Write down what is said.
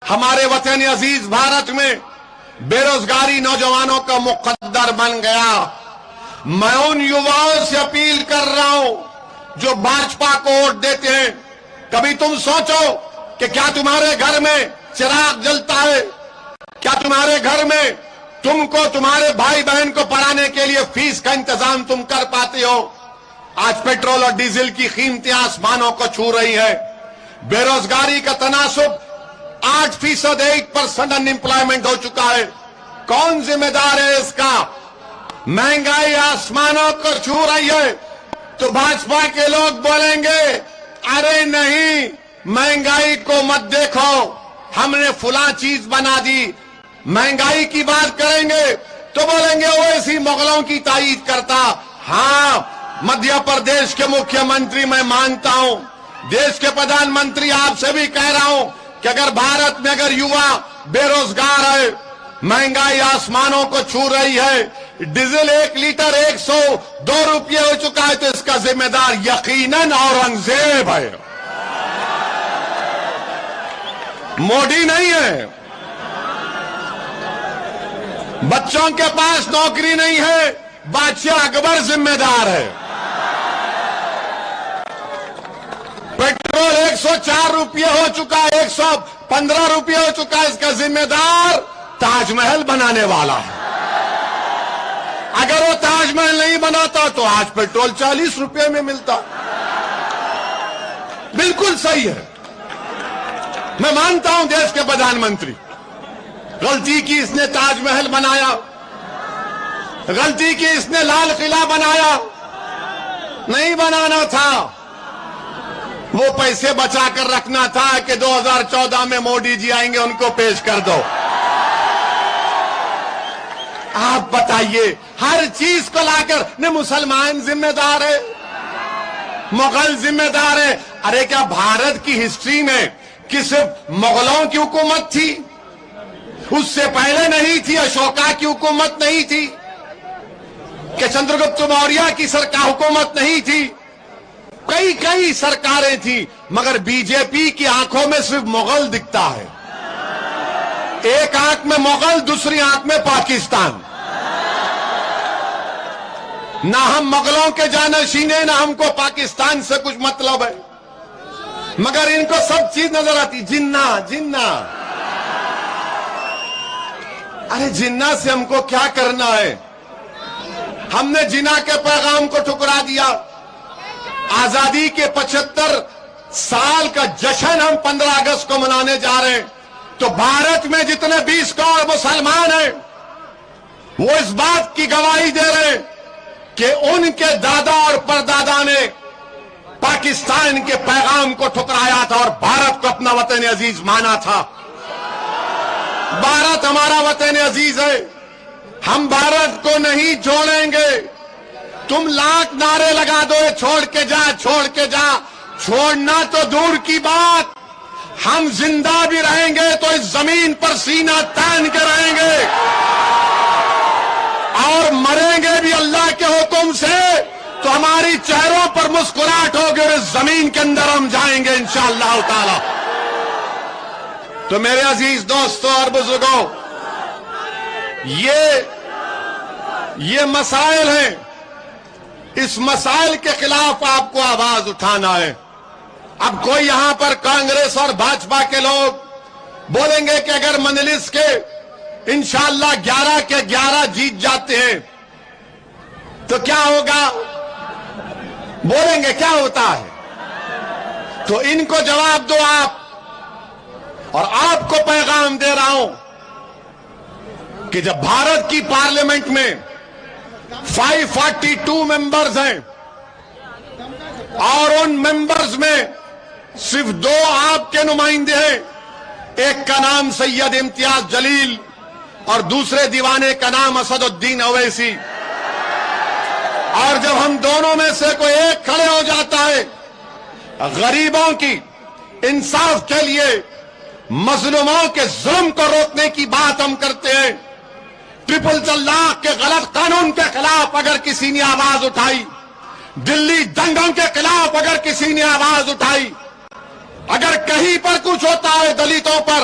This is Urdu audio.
ہمارے وطن عزیز بھارت میں بےروزگاری نوجوانوں کا مقدر بن گیا۔ میں ان یواؤں سے اپیل کر رہا ہوں جو بھاجپا کو ووٹ دیتے ہیں، کبھی تم سوچو کہ کیا تمہارے گھر میں چراغ جلتا ہے؟ کیا تمہارے گھر میں تم کو تمہارے بھائی بہن کو پڑھانے کے لیے فیس کا انتظام تم کر پاتے ہو؟ آج پیٹرول اور ڈیزل کی قیمتیں آسمانوں کو چھو رہی ہے۔ بے روزگاری کا تناسب 8% 8% ان امپلائمنٹ ہو چکا ہے۔ کون ذمہ دار ہے اس کا؟ مہنگائی آسمانوں کو چھو رہی ہے تو بھاجپا کے لوگ بولیں گے ارے نہیں، مہنگائی کو مت دیکھو، ہم نے فلاں چیز بنا دی۔ مہنگائی کی بات کریں گے تو بولیں گے وہ اسی مغلوں کی تائید کرتا۔ ہاں، مدھیہ پردیش کے مکھیہ منتری میں مانتا ہوں، دیش کے پردھان منتری آپ سے بھی کہہ رہا ہوں کہ اگر بھارت میں اگر یوا بے روزگار ہے، مہنگائی آسمانوں کو چھو رہی ہے، ڈیزل 1 لیٹر 102 روپے ہو چکا ہے، تو اس کا ذمہ دار یقیناً اورنگزیب ہے، مودی نہیں ہے۔ بچوں کے پاس نوکری نہیں ہے، بادشاہ اکبر ذمہ دار ہے۔ پیٹرول 104 روپے ہو چکا ہے، 115 روپے ہو چکا ہے، اس کا ذمہ دار تاج محل بنانے والا ہے۔ اگر وہ تاج محل نہیں بناتا تو آج پیٹرول 40 روپے میں ملتا۔ بالکل صحیح ہے، میں مانتا ہوں دیش کے پردھان منتری، غلطی کی اس نے تاج محل بنایا، غلطی کی اس نے لال قلعہ بنایا، نہیں بنانا تھا۔ وہ پیسے بچا کر رکھنا تھا کہ 2014 میں مودی جی آئیں گے، ان کو پیش کر دو۔ آپ بتائیے، ہر چیز کو لا کر نہ مسلمان ذمہ دار ہے، مغل ذمہ دار ہے۔ ارے کیا بھارت کی ہسٹری میں کہ صرف مغلوں کی حکومت تھی؟ اس سے پہلے نہیں تھی؟ اشوکا کی حکومت نہیں تھی کہ چندرگپت موریہ کی سرکار حکومت نہیں تھی؟ کئی سرکاریں تھیں، مگر بی جے پی کی آنکھوں میں صرف مغل دکھتا ہے۔ ایک آنکھ میں مغل، دوسری آنکھ میں پاکستان۔ نہ ہم مغلوں کے جانشین ہیں، نہ ہم کو پاکستان سے کچھ مطلب ہے، مگر ان کو سب چیز نظر آتی۔ جنہ ارے جنہ سے ہم کو کیا کرنا ہے؟ ہم نے جنہ کے پیغام کو ٹھکرا دیا۔ آزادی کے 75 سال کا جشن ہم 15 اگست کو منانے جا رہے ہیں، تو بھارت میں جتنے 20 کروڑ مسلمان ہیں وہ اس بات کی گواہی دے رہے ہیں کہ ان کے دادا اور پردادا نے پاکستان کے پیغام کو ٹھکرایا تھا اور بھارت کو اپنا وطن عزیز مانا تھا۔ بھارت ہمارا وطن عزیز ہے، ہم بھارت کو نہیں چھوڑیں گے۔ تم لاکھ نعرے لگا دو، چھوڑ کے جا، چھوڑ کے جا، چھوڑنا تو دور کی بات، ہم زندہ بھی رہیں گے تو اس زمین پر سینہ تان کے رہیں گے، اور مریں گے بھی اللہ کے حکم سے، تو ہماری چہروں پر مسکراہٹ ہوگی اور اس زمین کے اندر ہم جائیں گے انشاءاللہ تعالی۔ تو میرے عزیز دوستوں اور بزرگوں، یہ مسائل ہیں، اس مسائل کے خلاف آپ کو آواز اٹھانا ہے۔ اب کوئی یہاں پر کانگریس اور بھاجپا کے لوگ بولیں گے کہ اگر مجلس کے انشاءاللہ 11 کے 11 جیت جاتے ہیں تو کیا ہوگا؟ بولیں گے کیا ہوتا ہے؟ تو ان کو جواب دو آپ، اور آپ کو پیغام دے رہا ہوں کہ جب بھارت کی پارلیمنٹ میں 542 ممبرز ہیں اور ان ممبرز میں صرف 2 آپ کے نمائندے ہیں، ایک کا نام سید امتیاز جلیل اور دوسرے دیوانے کا نام اسد الدین اویسی، اور جب ہم دونوں میں سے کوئی ایک کھڑے ہو جاتا ہے غریبوں کی انصاف کے لیے، مظلوموں کے ظلم کو روکنے کی بات ہم کرتے ہیں، 333 کے غلط قانون کے خلاف اگر کسی نے آواز اٹھائی، دلی دنگوں کے خلاف اگر کسی نے آواز اٹھائی، اگر کہیں پر کچھ ہوتا ہے دلتوں پر